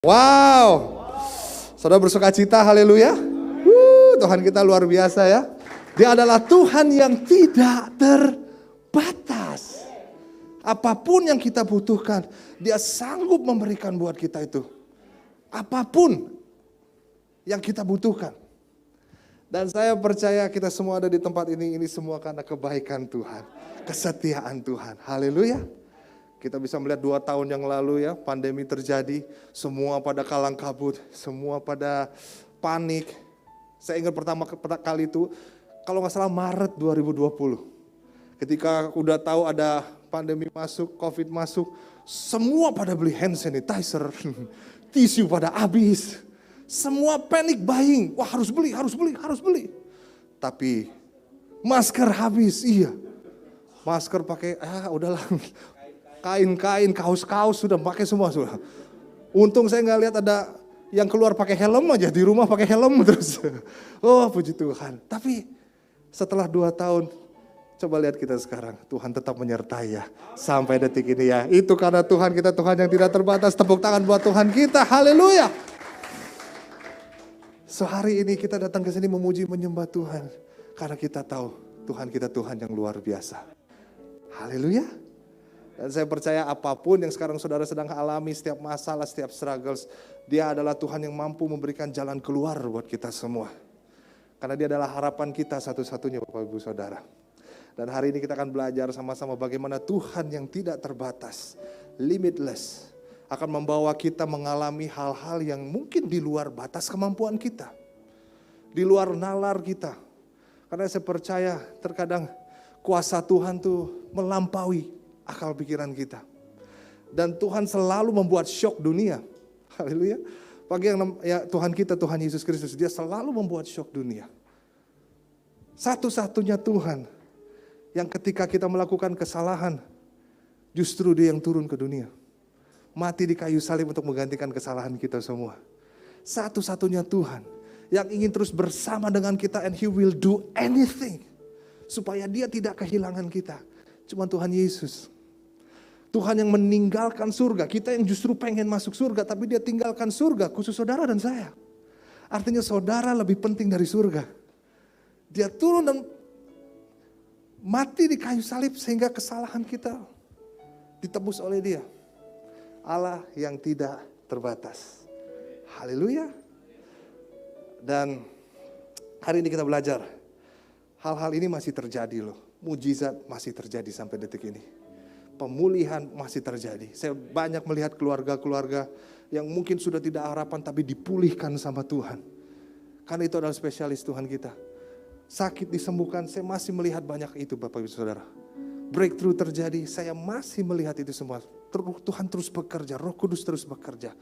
Wow, saudara bersuka cita, haleluya. Tuhan kita luar biasa ya. Dia adalah Tuhan yang tidak terbatas. Apapun yang kita butuhkan, Dia sanggup memberikan buat kita itu. Apapun yang kita butuhkan. Dan saya percaya kita semua ada di tempat ini semua karena kebaikan Tuhan, kesetiaan Tuhan. Haleluya. Kita bisa melihat 2 tahun yang lalu ya, pandemi terjadi, semua pada kalang kabut, semua pada panik. Saya ingat pertama kali itu, kalau nggak salah Maret 2020. Ketika udah tahu ada pandemi masuk, COVID masuk, semua pada beli hand sanitizer, tisu pada habis. Semua panic buying, wah harus beli. Tapi masker habis, iya. Masker pakai, udahlah. Kain-kain, kaos-kaos sudah pakai semua. Untung saya nggak lihat ada yang keluar pakai helm aja, di rumah pakai helm terus. Oh puji Tuhan. Tapi setelah 2 tahun, coba lihat kita sekarang. Tuhan tetap menyertai ya, sampai detik ini ya. Itu karena Tuhan kita, Tuhan yang tidak terbatas. Tepuk tangan buat Tuhan kita, haleluya. So hari ini kita datang ke sini memuji menyembah Tuhan. Karena kita tahu Tuhan kita Tuhan yang luar biasa. Haleluya. Dan saya percaya apapun yang sekarang saudara sedang alami, setiap masalah, setiap struggles, Dia adalah Tuhan yang mampu memberikan jalan keluar buat kita semua. Karena Dia adalah harapan kita satu-satunya Bapak Ibu Saudara. Dan hari ini kita akan belajar sama-sama bagaimana Tuhan yang tidak terbatas, limitless, akan membawa kita mengalami hal-hal yang mungkin di luar batas kemampuan kita. Di luar nalar kita. Karena saya percaya terkadang kuasa Tuhan tuh melampaui akal pikiran kita. Dan Tuhan selalu membuat shock dunia. Haleluya. Bagi yang ya, Tuhan kita, Tuhan Yesus Kristus, Dia selalu membuat shock dunia. Satu-satunya Tuhan yang ketika kita melakukan kesalahan, justru Dia yang turun ke dunia. Mati di kayu salib untuk menggantikan kesalahan kita semua. Satu-satunya Tuhan yang ingin terus bersama dengan kita, and He will do anything supaya Dia tidak kehilangan kita. Cuma Tuhan Yesus. Tuhan yang meninggalkan surga. Kita yang justru pengen masuk surga, tapi Dia tinggalkan surga, khusus saudara dan saya. Artinya saudara lebih penting dari surga. Dia turun dan mati di kayu salib sehingga kesalahan kita ditebus oleh Dia. Allah yang tidak terbatas. Haleluya. Dan hari ini kita belajar. Hal-hal ini masih terjadi loh. Mujizat masih terjadi sampai detik ini. Pemulihan masih terjadi. Saya banyak melihat keluarga-keluarga yang mungkin sudah tidak harapan tapi dipulihkan sama Tuhan. Karena itu adalah spesialis Tuhan kita. Sakit disembuhkan, saya masih melihat banyak itu Bapak Ibu Saudara. Breakthrough terjadi, saya masih melihat itu semua. Tuhan terus bekerja, Roh Kudus terus bekerja.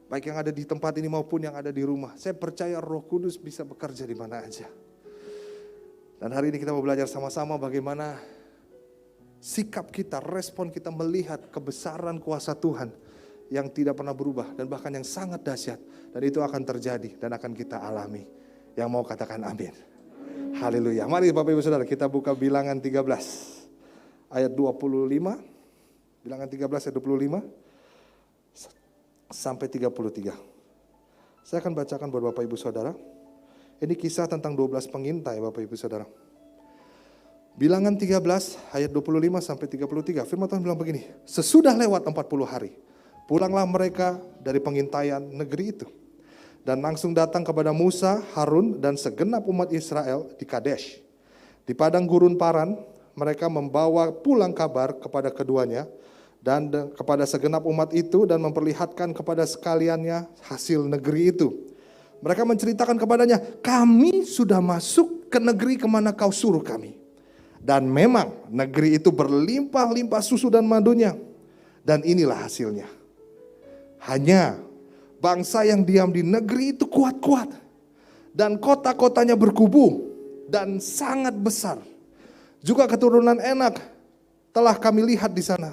Baik yang ada di tempat ini maupun yang ada di rumah. Saya percaya Roh Kudus bisa bekerja di mana aja. Dan hari ini kita mau belajar sama-sama bagaimana sikap kita, respon kita melihat kebesaran kuasa Tuhan yang tidak pernah berubah dan bahkan yang sangat dahsyat. Dan itu akan terjadi dan akan kita alami. Yang mau katakan amin. Haleluya. Mari Bapak Ibu Saudara kita buka Bilangan 13 ayat 25. Bilangan 13 ayat 25 sampai 33. Saya akan bacakan buat Bapak Ibu Saudara. Ini kisah tentang 12 pengintai Bapak Ibu Saudara. Bilangan 13 ayat 25 sampai 33. Firman Tuhan bilang begini. Sesudah lewat 40 hari, pulanglah mereka dari pengintaian negeri itu. Dan langsung datang kepada Musa, Harun dan segenap umat Israel di Kadesh. Di padang gurun Paran, mereka membawa pulang kabar kepada keduanya dan kepada segenap umat itu dan memperlihatkan kepada sekaliannya hasil negeri itu. Mereka menceritakan kepadanya, kami sudah masuk ke negeri kemana kau suruh kami. Dan memang negeri itu berlimpah-limpah susu dan madunya. Dan inilah hasilnya. Hanya bangsa yang diam di negeri itu kuat-kuat. Dan kota-kotanya berkubu dan sangat besar. Juga keturunan Enak telah kami lihat di sana.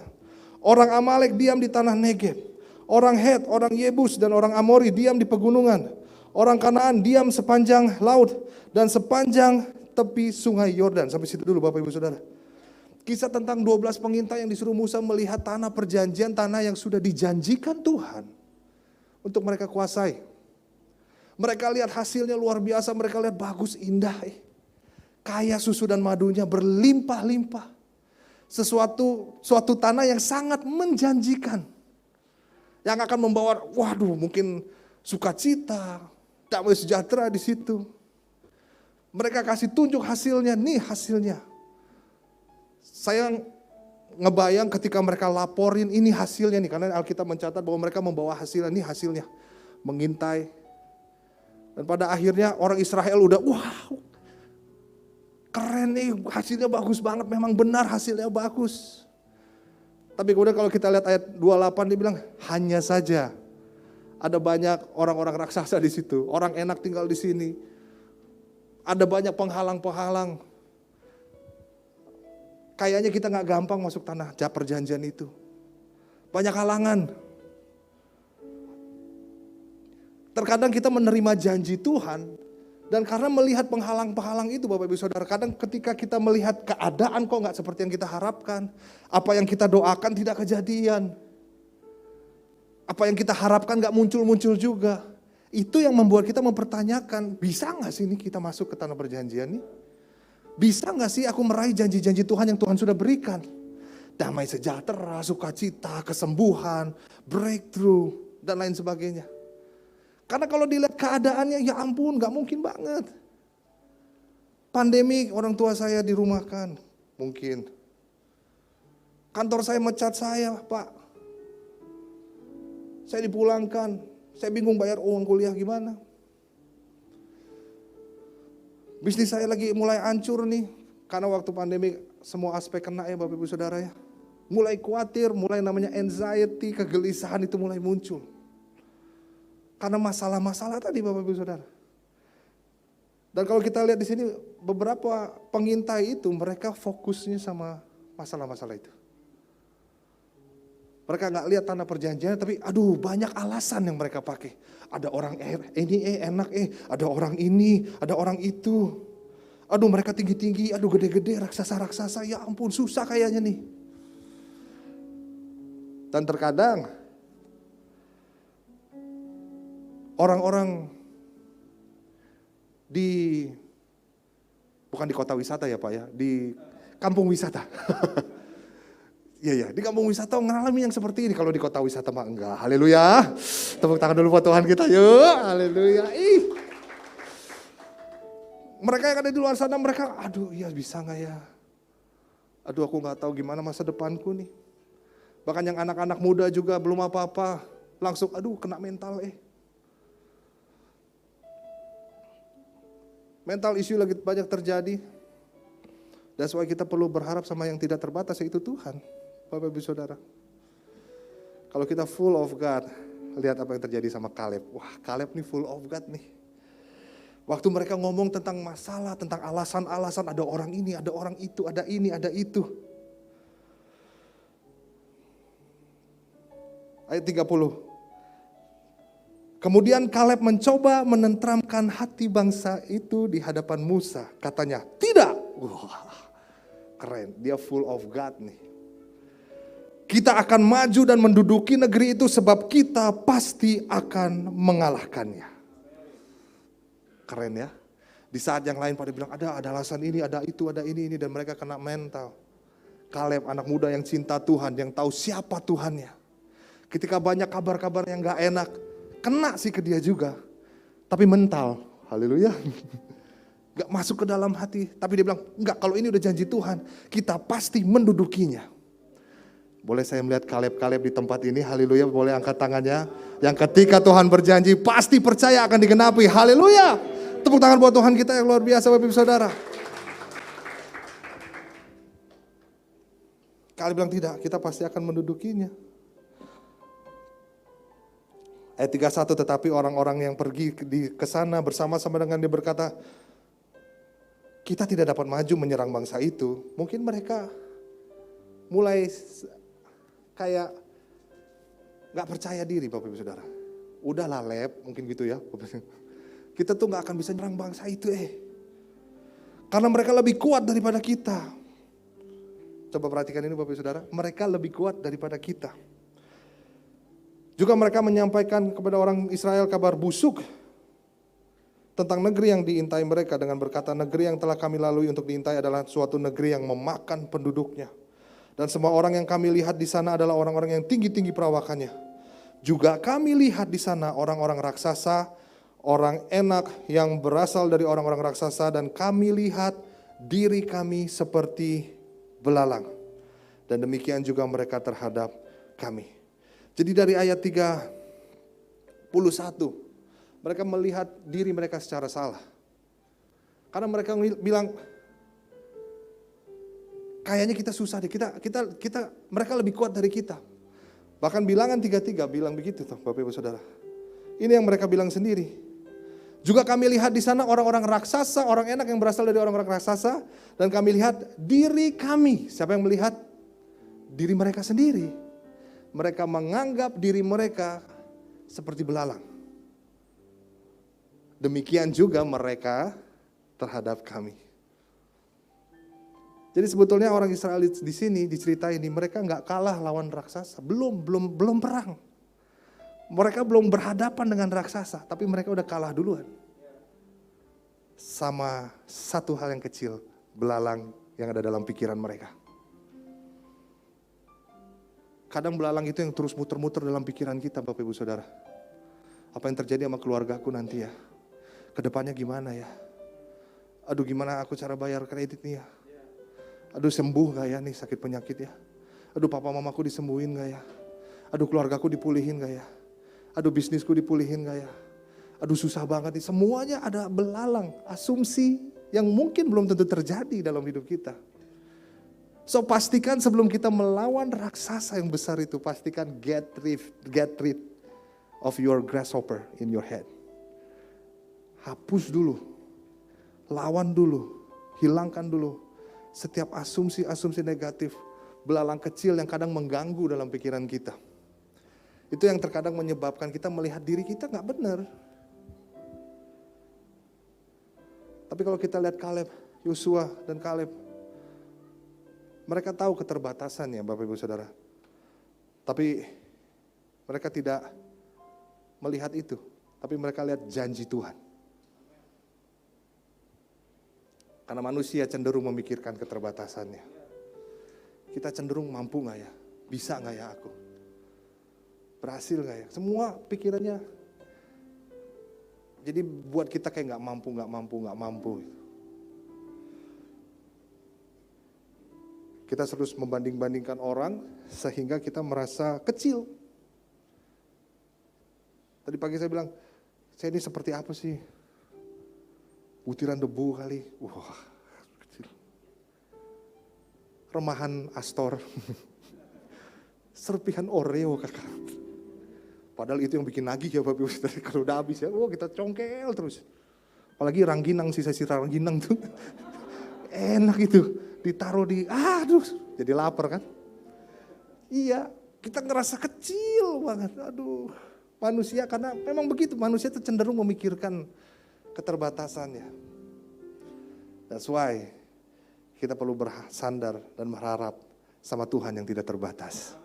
Orang Amalek diam di tanah Negeb. Orang Het, orang Yebus dan orang Amori diam di pegunungan. Orang Kanaan diam sepanjang laut dan sepanjang tepi sungai Yordan. Sampai situ dulu Bapak Ibu Saudara. Kisah tentang 12 pengintai yang disuruh Musa melihat tanah perjanjian, tanah yang sudah dijanjikan Tuhan. untuk mereka kuasai. Mereka lihat hasilnya luar biasa, mereka lihat bagus, indah. Kaya susu dan madunya berlimpah-limpah. Suatu tanah yang sangat menjanjikan. Yang akan membawa, mungkin sukacita, damai sejahtera di situ. Mereka kasih tunjuk hasilnya, nih hasilnya. Saya ngebayang ketika mereka laporin ini hasilnya nih, karena Alkitab mencatat bahwa mereka membawa hasilnya, nih hasilnya. Mengintai. Dan pada akhirnya orang Israel udah, keren nih, hasilnya bagus banget, memang benar hasilnya bagus. Tapi kemudian kalau kita lihat ayat 28 dia bilang, hanya saja ada banyak orang-orang raksasa di situ, orang enak tinggal di sini. Ada banyak penghalang-penghalang. Kayaknya kita gak gampang masuk tanah perjanjian itu. Banyak halangan. Terkadang kita menerima janji Tuhan, dan karena melihat penghalang-penghalang itu Bapak Ibu Saudara, kadang ketika kita melihat keadaan kok gak seperti yang kita harapkan, apa yang kita doakan tidak kejadian, apa yang kita harapkan gak muncul-muncul juga. Itu yang membuat kita mempertanyakan, bisa gak sih ini kita masuk ke tanah perjanjian nih? Bisa gak sih aku meraih janji-janji Tuhan yang Tuhan sudah berikan? Damai sejahtera, sukacita, kesembuhan, breakthrough, dan lain sebagainya. Karena kalau dilihat keadaannya, ya ampun, gak mungkin banget. Pandemi, orang tua saya dirumahkan, mungkin. Kantor saya mecat saya, Pak. Saya dipulangkan, saya bingung bayar uang kuliah gimana. Bisnis saya lagi mulai hancur nih, karena waktu pandemi semua aspek kena ya Bapak Ibu Saudara ya. Mulai khawatir, mulai namanya anxiety, kegelisahan itu mulai muncul. Karena masalah-masalah tadi Bapak Ibu Saudara. Dan kalau kita lihat di sini beberapa pengintai itu mereka fokusnya sama masalah-masalah itu. Mereka nggak lihat tanah perjanjian, tapi banyak alasan yang mereka pakai. Ada orang ini enak ada orang ini, ada orang itu. Mereka tinggi-tinggi, gede-gede, raksasa-raksasa, ya ampun susah kayaknya nih. Dan terkadang orang-orang bukan di kota wisata ya Pak ya, di kampung wisata. Iya, di kampung wisata mengalami yang seperti ini. Kalau di kota wisata mah enggak. Haleluya. Tepuk tangan dulu buat Tuhan kita yuk. Haleluya. Mereka yang ada di luar sana mereka, bisa gak ya? Aku gak tahu gimana masa depanku nih. Bahkan yang anak-anak muda juga belum apa-apa. Langsung kena mental Mental issue lagi banyak terjadi. That's why kita perlu berharap sama yang tidak terbatas, yaitu Tuhan. Bapak Ibu Saudara. Kalau kita full of God, lihat apa yang terjadi sama Kaleb. Kaleb nih full of God nih. Waktu mereka ngomong tentang masalah, tentang alasan-alasan, ada orang ini, ada orang itu, ada ini, ada itu. Ayat 30. Kemudian Kaleb mencoba menenteramkan hati bangsa itu di hadapan Musa. Katanya, tidak. Keren, dia full of God nih. Kita akan maju dan menduduki negeri itu sebab kita pasti akan mengalahkannya. Keren ya. Di saat yang lain pada bilang ada alasan ini, ada itu, ada ini, dan mereka kena mental. Kaleb anak muda yang cinta Tuhan, yang tahu siapa Tuhannya. Ketika banyak kabar-kabar yang gak enak, kena sih ke dia juga. Tapi mental, haleluya. Gak masuk ke dalam hati. Tapi dia bilang, enggak, kalau ini udah janji Tuhan, kita pasti mendudukinya. Boleh saya melihat Kaleb-Kaleb di tempat ini, haleluya, boleh angkat tangannya. Yang ketika Tuhan berjanji, pasti percaya akan digenapi, haleluya. Tepuk tangan buat Tuhan kita yang luar biasa Bapak Ibu Saudara. Kaleb bilang tidak, kita pasti akan mendudukinya. Ayat 31, tetapi orang-orang yang pergi ke sana bersama-sama dengan dia berkata, kita tidak dapat maju menyerang bangsa itu. Mungkin mereka mulai kayak gak percaya diri Bapak Ibu Saudara. Udahlah Leb, mungkin gitu ya. Kita tuh gak akan bisa nyerang bangsa itu Karena mereka lebih kuat daripada kita. Coba perhatikan ini Bapak Ibu Saudara, mereka lebih kuat daripada kita. Juga mereka menyampaikan kepada orang Israel kabar busuk tentang negeri yang diintai mereka dengan berkata, negeri yang telah kami lalui untuk diintai adalah suatu negeri yang memakan penduduknya. Dan semua orang yang kami lihat di sana adalah orang-orang yang tinggi-tinggi perawakannya. Juga kami lihat di sana orang-orang raksasa, orang enak yang berasal dari orang-orang raksasa, dan kami lihat diri kami seperti belalang. Dan demikian juga mereka terhadap kami. Jadi dari ayat 31, mereka melihat diri mereka secara salah. Karena mereka bilang, kayaknya kita susah deh, mereka lebih kuat dari kita. Bahkan Bilangan 33 bilang begitu tuh Bapak Ibu Saudara. Ini yang mereka bilang sendiri. Juga kami lihat di sana orang-orang raksasa, orang enak yang berasal dari orang-orang raksasa. Dan kami lihat diri kami. Siapa yang melihat? Diri mereka sendiri. Mereka menganggap diri mereka seperti belalang. Demikian juga mereka terhadap kami. Jadi sebetulnya orang Israel di sini diceritain ini, mereka nggak kalah lawan raksasa, belum perang. Mereka belum berhadapan dengan raksasa, tapi mereka udah kalah duluan. Sama satu hal yang kecil, belalang yang ada dalam pikiran mereka. Kadang belalang itu yang terus muter-muter dalam pikiran kita, Bapak Ibu Saudara. Apa yang terjadi sama keluargaku nanti ya? Kedepannya gimana ya? Aduh, gimana aku cara bayar kredit nih ya? Aduh, sembuh gak ya nih sakit penyakit ya? Aduh, papa mamaku disembuhin gak ya? Aduh, keluargaku dipulihin gak ya? Aduh, bisnisku dipulihin gak ya? Aduh, susah banget nih. Semuanya ada belalang, asumsi yang mungkin belum tentu terjadi dalam hidup kita. So pastikan sebelum kita melawan raksasa yang besar itu, pastikan get rid of your grasshopper in your head. Hapus dulu, lawan dulu, hilangkan dulu setiap asumsi-asumsi negatif, belalang kecil yang kadang mengganggu dalam pikiran kita. Itu yang terkadang menyebabkan kita melihat diri kita gak benar. Tapi kalau kita lihat Kaleb, Yosua dan Kaleb, mereka tahu keterbatasannya Bapak Ibu Saudara. Tapi mereka tidak melihat itu. Tapi mereka lihat janji Tuhan. Karena manusia cenderung memikirkan keterbatasannya. Kita cenderung mampu gak ya? Bisa gak ya aku? Berhasil gak ya? Semua pikirannya. Jadi buat kita kayak gak mampu. Kita terus membanding-bandingkan orang sehingga kita merasa kecil. Tadi pagi saya bilang, saya ini seperti apa sih? Butiran debu kali. Wah, kecil. Remahan Astor. Serpihan Oreo kakak. Padahal itu yang bikin nagih ya Bapak Ibu Saudara. Kalau udah habis ya, kita congkel terus. Apalagi rangginang, sisa-sisa rangginang tuh. Enak itu. Ditaruh aduh, jadi lapar kan? Iya, kita ngerasa kecil banget. Aduh, manusia karena memang begitu, manusia itu cenderung memikirkan keterbatasannya. That's why kita perlu bersandar dan berharap sama Tuhan yang tidak terbatas.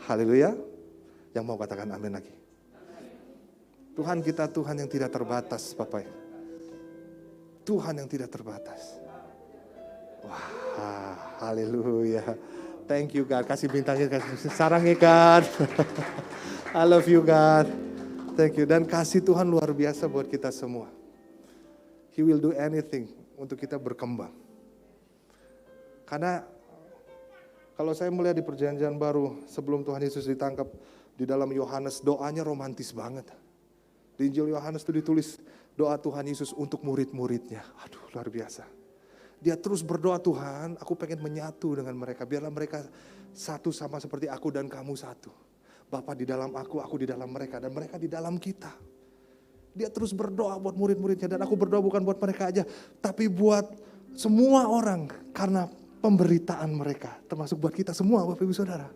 Haleluya. Yang mau katakan amin lagi. Tuhan kita Tuhan yang tidak terbatas, Bapak. Tuhan yang tidak terbatas. Wah, haleluya. Thank you God. Kasih bintangnya, kasih sarangnya God. I love you God. Thank you. Dan kasih Tuhan luar biasa buat kita semua. He will do anything untuk kita berkembang. Karena kalau saya melihat di perjanjian baru sebelum Tuhan Yesus ditangkap, di dalam Yohanes doanya romantis banget. Di Injil Yohanes itu ditulis doa Tuhan Yesus untuk murid-muridnya. Aduh, luar biasa. Dia terus berdoa, Tuhan, aku pengen menyatu dengan mereka. Biarlah mereka satu sama seperti aku dan kamu satu. Bapa di dalam aku di dalam mereka, dan mereka di dalam kita. Dia terus berdoa buat murid-muridnya, dan aku berdoa bukan buat mereka aja, tapi buat semua orang, karena pemberitaan mereka, termasuk buat kita semua, Bapak Ibu Saudara.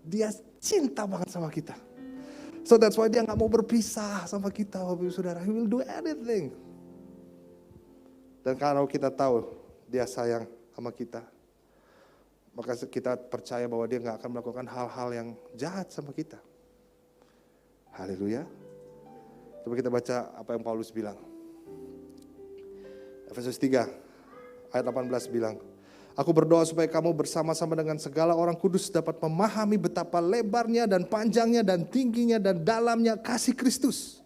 Dia cinta banget sama kita. So that's why dia gak mau berpisah sama kita, Bapak Ibu Saudara. He will do anything. Dan kalau kita tahu dia sayang sama kita, maka kita percaya bahwa dia gak akan melakukan hal-hal yang jahat sama kita. Haleluya. Coba kita baca apa yang Paulus bilang. Efesus 3 ayat 18 bilang, aku berdoa supaya kamu bersama-sama dengan segala orang kudus dapat memahami betapa lebarnya dan panjangnya dan tingginya dan dalamnya kasih Kristus.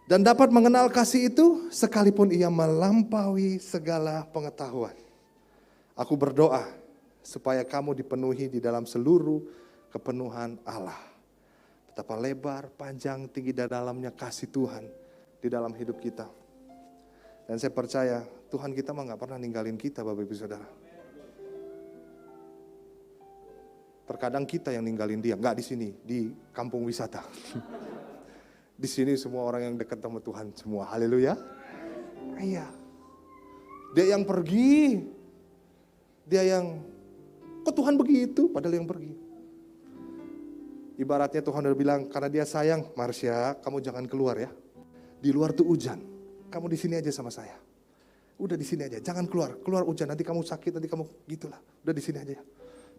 Dan dapat mengenal kasih itu sekalipun ia melampaui segala pengetahuan. Aku berdoa supaya kamu dipenuhi di dalam seluruh kepenuhan Allah. Betapa lebar, panjang, tinggi dan dalamnya kasih Tuhan di dalam hidup kita. Dan saya percaya Tuhan kita mah gak pernah ninggalin kita, Bapak Ibu Saudara. Terkadang kita yang ninggalin dia, gak di sini, di kampung wisata. Di sini semua orang yang dekat sama Tuhan semua. Haleluya. Iya. Dia yang pergi. Dia yang, kok Tuhan begitu? Padahal yang pergi. Ibaratnya Tuhan udah bilang, karena dia sayang, Marsha, kamu jangan keluar ya. Di luar tuh hujan. Kamu di sini aja sama saya. Udah di sini aja, jangan keluar. Keluar hujan, nanti kamu sakit, nanti kamu gitulah. Udah di sini aja ya.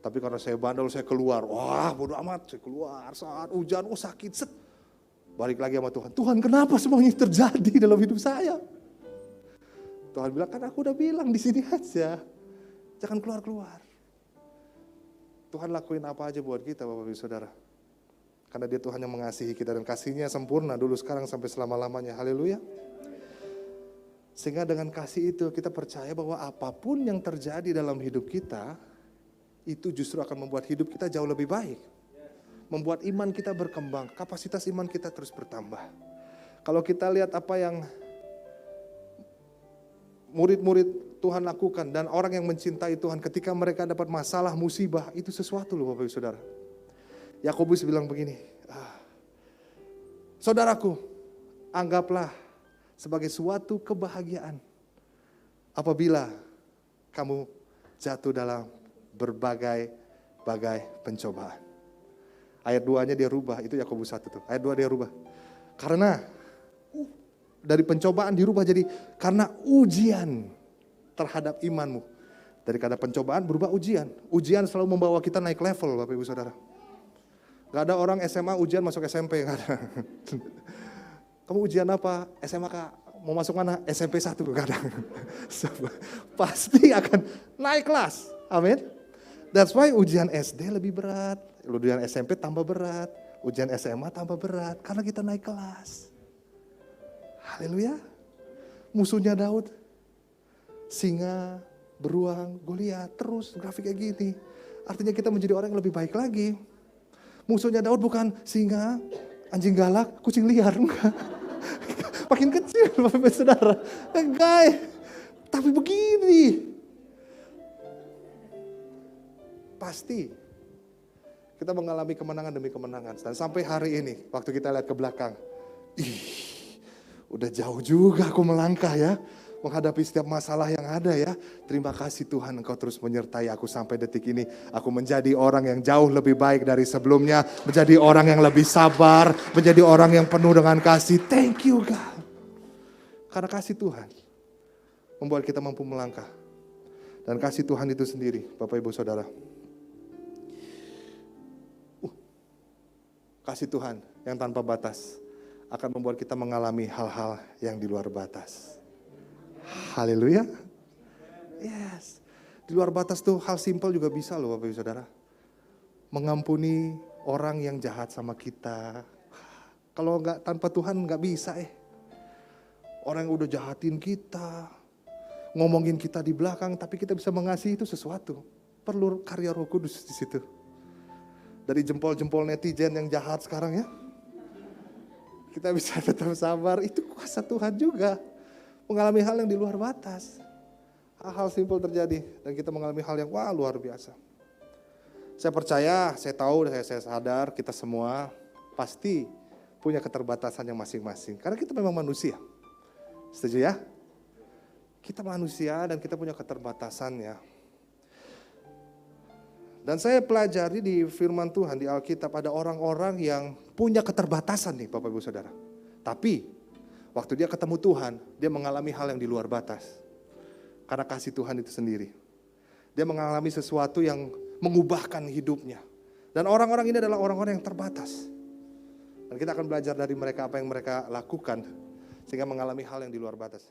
Tapi karena saya bandel, saya keluar. Wah, bodo amat, saya keluar saat hujan, sakit, set. Balik lagi sama Tuhan. Tuhan, kenapa semuanya terjadi dalam hidup saya? Tuhan bilang, kan aku udah bilang di sini aja. Jangan keluar-keluar. Tuhan lakuin apa aja buat kita, Bapak Ibu Saudara. Karena dia Tuhan yang mengasihi kita dan kasihnya sempurna dulu, sekarang, sampai selama-lamanya. Haleluya. Sehingga dengan kasih itu kita percaya bahwa apapun yang terjadi dalam hidup kita, itu justru akan membuat hidup kita jauh lebih baik. Membuat iman kita berkembang, kapasitas iman kita terus bertambah. Kalau kita lihat apa yang murid-murid Tuhan lakukan dan orang yang mencintai Tuhan ketika mereka dapat masalah, musibah, itu sesuatu loh Bapak Ibu Saudara. Yakobus bilang begini, saudaraku, anggaplah sebagai suatu kebahagiaan apabila kamu jatuh dalam berbagai pencobaan. Ayat 2-nya dia rubah, itu Yakobus 1 tuh. Ayat 2 dia rubah. Karena dari pencobaan dirubah jadi karena ujian terhadap imanmu. Dari kata pencobaan berubah ujian. Ujian selalu membawa kita naik level, Bapak Ibu Saudara. Gak ada orang SMA ujian masuk SMP, gak ada. Kamu ujian apa? SMA Kak. Mau masuk mana? SMP 1, gak ada. Pasti akan naik kelas. Amin. That's why ujian SD lebih berat. Ujian SMP tambah berat. Ujian SMA tambah berat. Karena kita naik kelas. Haleluya. Musuhnya Daud. Singa, beruang, Goliat. Terus grafiknya gini. Artinya kita menjadi orang yang lebih baik lagi. Musuhnya Daud bukan singa, anjing galak, kucing liar. Enggak. Makin kecil Bapak Saudara. Enggak. Tapi begini. Pasti kita mengalami kemenangan demi kemenangan. Dan sampai hari ini, waktu kita lihat ke belakang, udah jauh juga aku melangkah ya, menghadapi setiap masalah yang ada ya. Terima kasih Tuhan, Engkau terus menyertai aku sampai detik ini. Aku menjadi orang yang jauh lebih baik dari sebelumnya, menjadi orang yang lebih sabar, menjadi orang yang penuh dengan kasih. Thank you God. Karena kasih Tuhan membuat kita mampu melangkah. Dan kasih Tuhan itu sendiri, Bapak Ibu Saudara. Kasih Tuhan yang tanpa batas akan membuat kita mengalami hal-hal yang di luar batas. Haleluya. Yes. Di luar batas tuh hal simpel juga bisa loh Bapak Ibu Saudara. Mengampuni orang yang jahat sama kita. Kalau enggak tanpa Tuhan enggak bisa Orang yang udah jahatin kita, ngomongin kita di belakang, tapi kita bisa mengasihi itu sesuatu. Perlu karya Roh Kudus di situ. Dari jempol-jempol netizen yang jahat sekarang ya. Kita bisa tetap sabar, itu kuasa Tuhan juga. Mengalami hal yang di luar batas. Hal-hal simpel terjadi dan kita mengalami hal yang wah luar biasa. Saya percaya, saya tahu, saya sadar kita semua pasti punya keterbatasannya masing-masing. Karena kita memang manusia. Setuju ya? Kita manusia dan kita punya keterbatasannya. Dan saya pelajari di firman Tuhan, di Alkitab ada orang-orang yang punya keterbatasan nih Bapak Ibu Saudara. Tapi waktu dia ketemu Tuhan, dia mengalami hal yang di luar batas. Karena kasih Tuhan itu sendiri. Dia mengalami sesuatu yang mengubahkan hidupnya. Dan orang-orang ini adalah orang-orang yang terbatas. Dan kita akan belajar dari mereka apa yang mereka lakukan sehingga mengalami hal yang di luar batas.